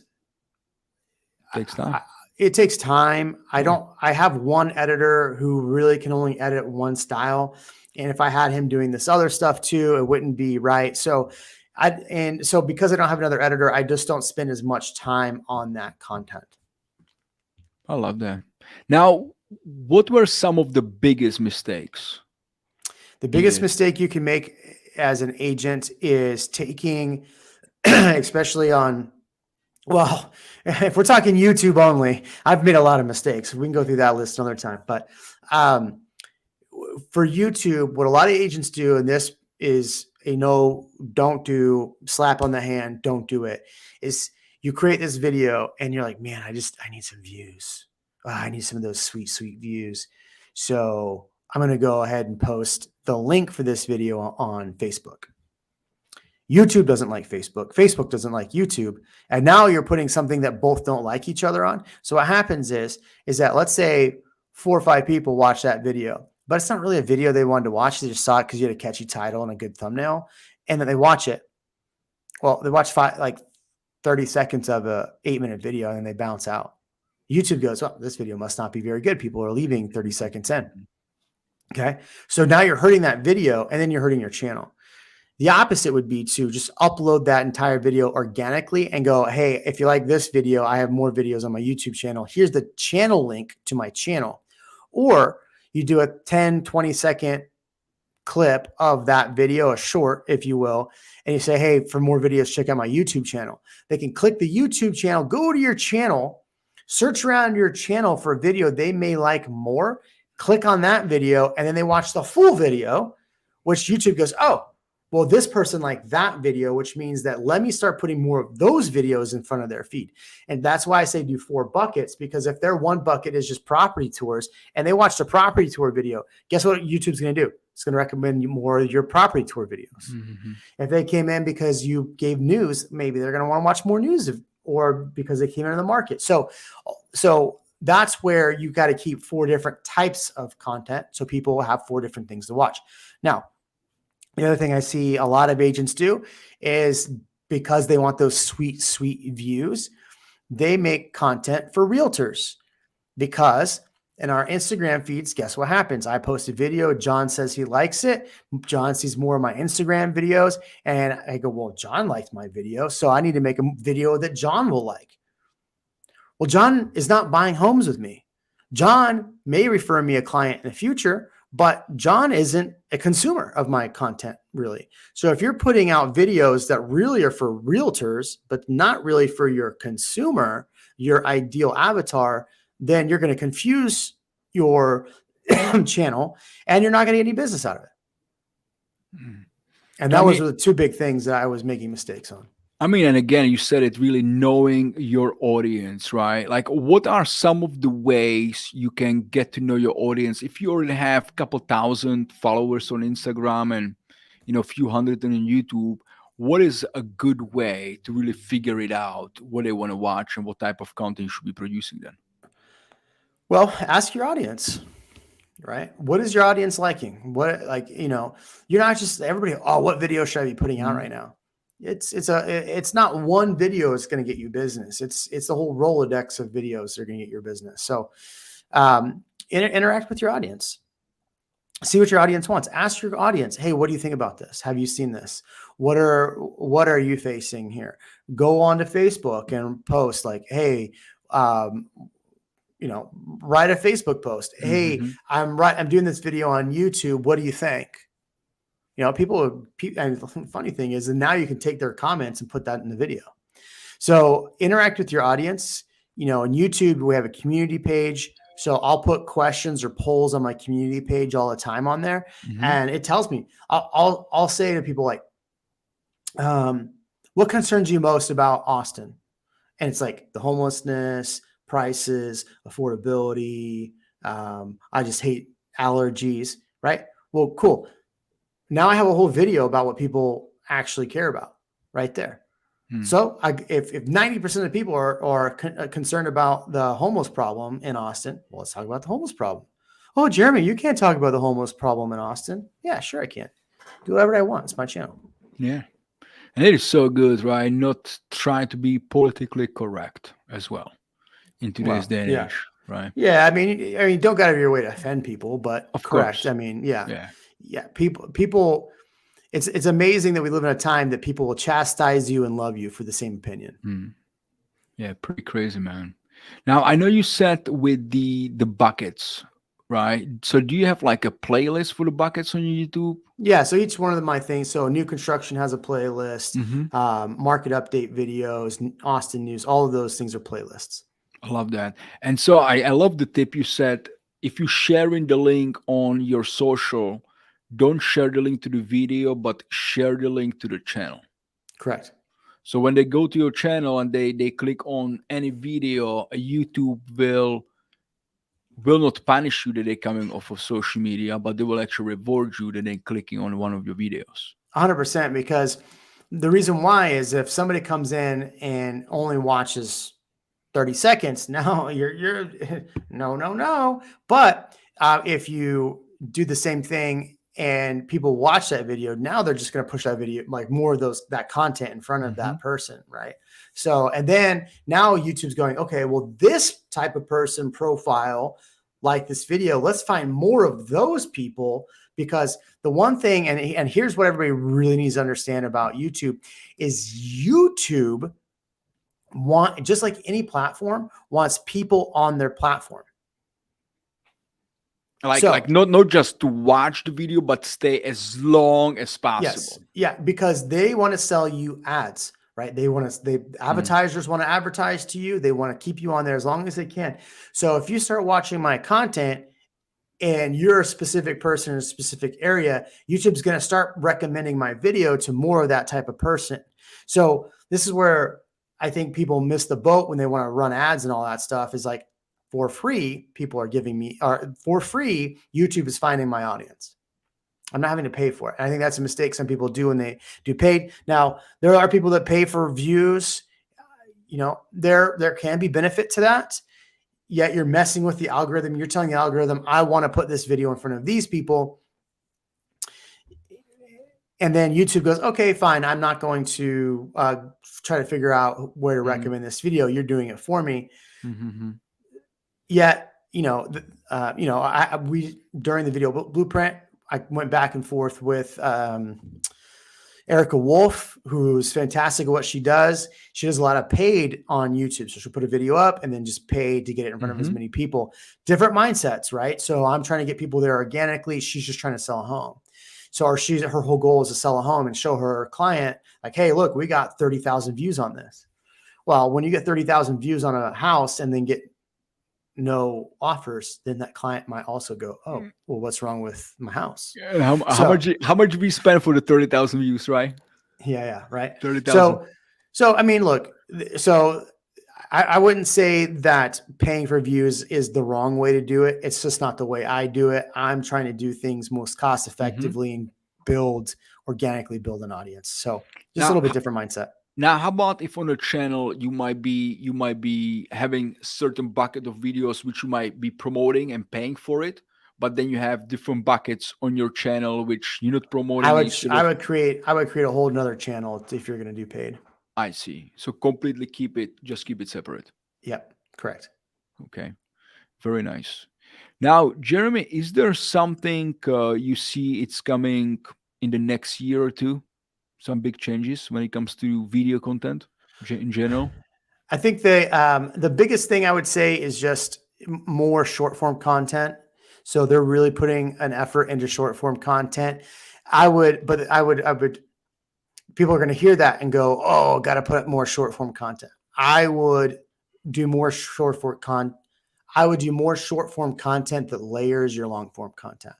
takes time. it takes time. Yeah. I have one editor who really can only edit one style. And if I had him doing this other stuff too, it wouldn't be right. So because I don't have another editor, I just don't spend as much time on that content. I love that. Now, what were some of the biggest mistakes? The biggest did? mistake you can make as an agent is taking, especially on, well, if we're talking YouTube only, I've made a lot of mistakes. We can go through that list another time. But for YouTube, what a lot of agents do, and this is a no, don't do, slap on the hand, don't do it, is you create this video and you're like, man, I need some views. Oh, I need some of those sweet, sweet views. So I'm going to go ahead and post the link for this video on Facebook. YouTube doesn't like Facebook. Facebook doesn't like YouTube. And now you're putting something that both don't like each other on. So what happens is that let's say 4 or 5 people watch that video, but it's not really a video they wanted to watch. They just saw it because you had a catchy title and a good thumbnail. And then they watch it. Well, they watch 30 seconds of a 8-minute video and then they bounce out. YouTube goes, well, this video must not be very good. People are leaving 30 seconds in. Okay. So now you're hurting that video and then you're hurting your channel. The opposite would be to just upload that entire video organically and go, hey, if you like this video, I have more videos on my YouTube channel. Here's the channel link to my channel. Or you do a 10, 20-second clip of that video, a short, if you will, and you say, hey, for more videos, check out my YouTube channel. They can click the YouTube channel, go to your channel, search around your channel for a video they may like more, click on that video, and then they watch the full video, which YouTube goes, oh, well, this person liked that video, which means that let me start putting more of those videos in front of their feed. And that's why I say do 4 buckets, because if their one bucket is just property tours and they watched a property tour video, guess what YouTube's going to do? It's going to recommend you more of your property tour videos. Mm-hmm. If they came in because you gave news, maybe they're going to want to watch more news or because they came into the market. So that's where you got to keep 4 different types of content. So people will have 4 different things to watch. Now, the other thing I see a lot of agents do is because they want those sweet, sweet views, they make content for realtors. Because in our Instagram feeds, guess what happens? I post a video. John says he likes it. John sees more of my Instagram videos. And I go, well, John liked my video, so I need to make a video that John will like. Well, John is not buying homes with me. John may refer me a client in the future, but John isn't a consumer of my content, really. So if you're putting out videos that really are for realtors, but not really for your consumer, your ideal avatar, then you're going to confuse your channel and you're not going to get any business out of it. And that was the 2 big things that I was making mistakes on. I mean, and again, you said it, really knowing your audience, right? Like, what are some of the ways you can get to know your audience? If you already have a couple thousand followers on Instagram and, a few hundred on YouTube, what is a good way to really figure it out, what they want to watch and what type of content you should be producing then? Well, ask your audience. Right? What is your audience liking? You're not just everybody, oh, what video should I be putting out right now? It's not one video that's going to get you business. It's the whole Rolodex of videos that are going to get your business. So interact with your audience. See what your audience wants. Ask your audience, hey, what do you think about this? Have you seen this? What are you facing here? Go on to Facebook and post like, hey, write a Facebook post. Hey, I'm doing this video on YouTube. What do you think? And the funny thing is that now you can take their comments and put that in the video. So interact with your audience. On YouTube, we have a community page. So I'll put questions or polls on my community page all the time on there, Mm-hmm. and it tells me. I'll say to people like, "What concerns you most about Austin?" And it's like the homelessness, prices, affordability. I just hate allergies, right? Well, cool. Now I have a whole video about what people actually care about right there. Hmm. So if 90% of people are concerned about the homeless problem in Austin, well, let's talk about the homeless problem. Oh, Jeremy, you can't talk about the homeless problem in Austin. Yeah, sure I can. Do whatever I want. It's my channel. Yeah. And it is so good, right? Not trying to be politically correct as well in today's Well, day and yeah. age, right? Yeah, I mean, don't go out of your way to offend people, but Of correct. I course. mean, yeah, Yeah. yeah. People. It's amazing that we live in a time that people will chastise you and love you for the same opinion. Hmm. Yeah, pretty crazy, man. Now I know you said with the buckets, right? So do you have like a playlist for the buckets on your YouTube? Yeah, so each one of my things. So new construction has a playlist, Mm-hmm. market update videos, Austin news. All of those things are playlists. I love that. And so I love the tip you said. If you're sharing the link on your social, don't share the link to the video, but share the link to the channel. Correct. So when they go to your channel and they click on any video, YouTube will not punish you that they're coming off of social media, but they will actually reward you that they're clicking on one of your videos. 100%. Because the reason why is if somebody comes in and only watches 30 seconds, now you're no, no, no. But if you do the same thing and people watch that video, now they're just going to push that video, like more of that content in front of Hmm. that person, right? So, and then now YouTube's going, okay, well, this type of person profile, like this video, let's find more of those people. Because the one thing, and here's what everybody really needs to understand about YouTube, is YouTube just like any platform, wants people on their platform. Like So not just to watch the video, but stay as long as yes, possible. yeah, because they want to sell you ads, right? They Mm. advertisers want to advertise to you. They want to keep you on there as long as they can. So if you start watching my content and you're a specific person in a specific area, YouTube's going to start recommending my video to more of that type of person. So this is where I think people miss the boat when they want to run ads and all that stuff, is like, for free, people are giving me, or for free, YouTube is finding my audience. I'm not having to pay for it. And I think that's a mistake some people do when they do paid. Now, there are people that pay for views. There can be benefit to that. Yet you're messing with the algorithm. You're telling the algorithm, I want to put this video in front of these people. And then YouTube goes, okay, fine. I'm not going to try to figure out where to recommend this video. You're doing it for me. Mm-hmm. Yet, we during the video blueprint, I went back and forth with Erica Wolf, who's fantastic at what she does. She does a lot of paid on YouTube. So she'll put a video up and then just pay to get it in front of as many people. Different mindsets, right? So I'm trying to get people there organically. She's just trying to sell a home. So her whole goal is to sell a home and show her client, like, hey, look, we got 30,000 views on this. Well, when you get 30,000 views on a house and then get no offers, then that client might also go, oh, well, what's wrong with my house? And how much we spend for the 30,000 views, right? Yeah, right. 30,000. So I mean, look, so I wouldn't say that paying for views is the wrong way to do it. It's just not the way I do it. I'm trying to do things most cost effectively and organically build an audience. So just a Now, little bit different mindset. Now, how about if on the channel you might be having certain bucket of videos which you might be promoting and paying for it, but then you have different buckets on your channel which you're not promoting instead I of. would create a whole nother channel if you're going to do paid. I see. So completely keep it separate. Yep, correct. Okay, very nice. Now, Jeremy, is there something you see it's coming in the next year or two? Some big changes when it comes to video content in general? I think the biggest thing I would say is just more short form content. So they're really putting an effort into short form content. I would, people are going to hear that and go, oh, got to put up more short form content. I would do more short form content. I would do more short form content that layers your long form content.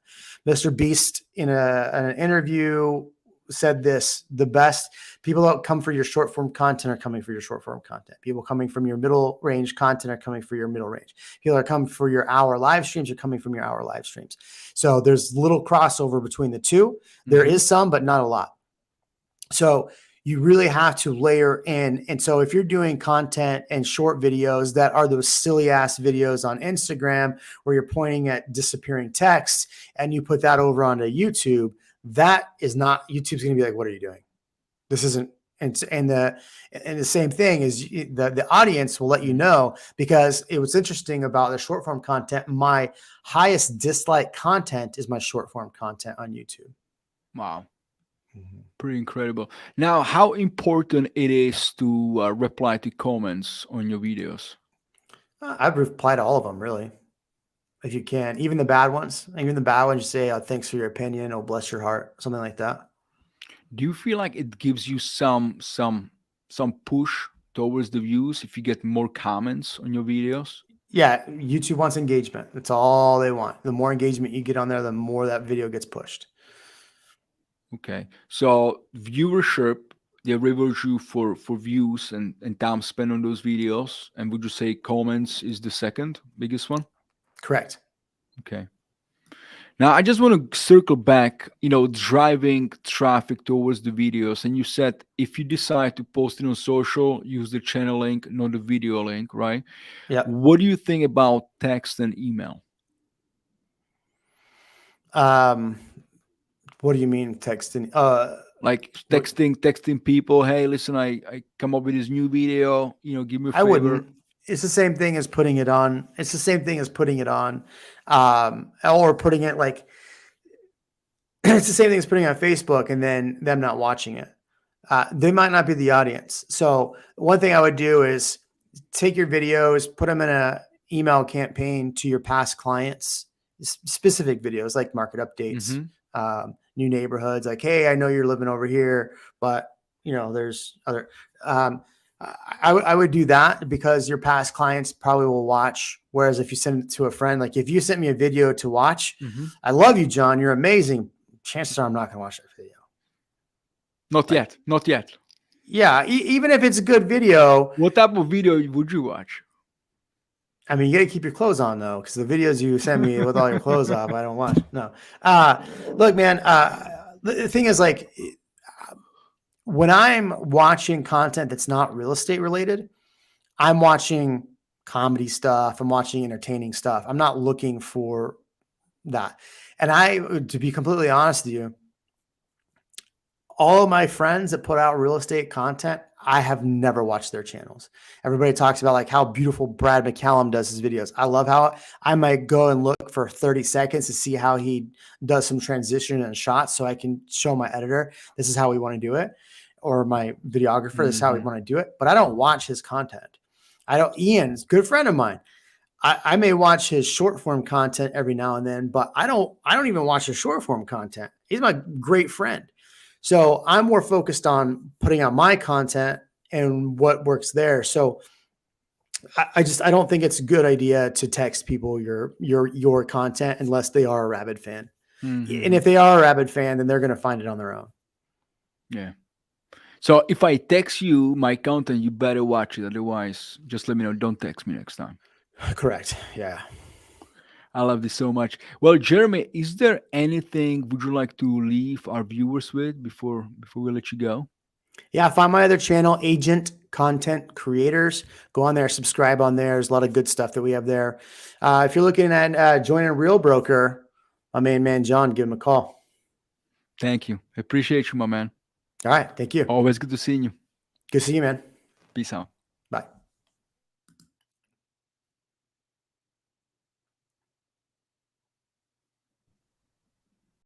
Mr. Beast in an interview said this: the best people that come for your short form content are coming for your short form content. People coming from your middle range content are coming for your middle range. People are coming for your hour live streams are coming from your hour live streams. So there's little crossover between the two. There is some, but not a lot. So you really have to layer in. And so if you're doing content and short videos that are those silly ass videos on Instagram where you're pointing at disappearing text and you put that over onto YouTube, that is not, YouTube's going to be like, what are you doing? This isn't, and the same thing is the audience will let you know, because it was interesting about the short form content. My highest dislike content is my short form content on YouTube. Wow. Pretty incredible. Now, how important it is to reply to comments on your videos? I'd reply to all of them, really, if you can. Even the bad ones. Even the bad ones, you say, oh, thanks for your opinion. Oh, bless your heart. Something like that. Do you feel like it gives you some push towards the views if you get more comments on your videos? Yeah, YouTube wants engagement. That's all they want. The more engagement you get on there, the more that video gets pushed. Okay. So viewership, they reward you for views and time spent on those videos. And would you say comments is the second biggest one? Correct. Okay. Now, I just want to circle back, driving traffic towards the videos. And you said if you decide to post it on social, use the channel link, not the video link, right? Yeah. What do you think about text and email? What do you mean texting? Like texting people, hey, listen, I come up with this new video, give me a favor. I wouldn't. It's the same thing as putting it on. It's the same thing as putting it on, or putting it like, it's the same thing as putting it on Facebook and then them not watching it. They might not be the audience. So one thing I would do is take your videos, put them in an email campaign to your past clients, specific videos like market updates, new neighborhoods. Like, hey, I know you're living over here, but there's other. I would do that because your past clients probably will watch. Whereas if you send it to a friend, like if you sent me a video to watch, I love you, John, you're amazing. Chances are I'm not going to watch that video. Not yet. Yeah. Even if it's a good video. What type of video would you watch? I mean, you got to keep your clothes on though, because the videos you send me with all your clothes off, I don't watch. No. Look, man, the thing is, like, when I'm watching content that's not real estate related, I'm watching comedy stuff. I'm watching entertaining stuff. I'm not looking for that. And to be completely honest with you, all of my friends that put out real estate content, I have never watched their channels. Everybody talks about like how beautiful Brad McCallum does his videos. I love how I might go and look for 30 seconds to see how he does some transition and shots so I can show my editor, this is how we want to do it. Or my videographer, this is how we want to do it. But I don't watch his content. Ian's a good friend of mine. I may watch his short form content every now and then, but I don't even watch his short form content. He's my great friend. So I'm more focused on putting out my content and what works there. So I don't think it's a good idea to text people your content unless they are a rabid fan. And if they are a rabid fan, then they're going to find it on their own. Yeah. So if I text you my content, you better watch it. Otherwise, just let me know. Don't text me next time. Correct. Yeah. I love this so much. Well, Jeremy, is there anything would you like to leave our viewers with before we let you go? Yeah, find my other channel, Agent Content Creators. Go on there, subscribe on there. There's a lot of good stuff that we have there. If you're looking at joining Real Broker, my main man, John, give him a call. Thank you. I appreciate you, my man. All right. Thank you. Always good to see you. Good to see you, man. Peace out.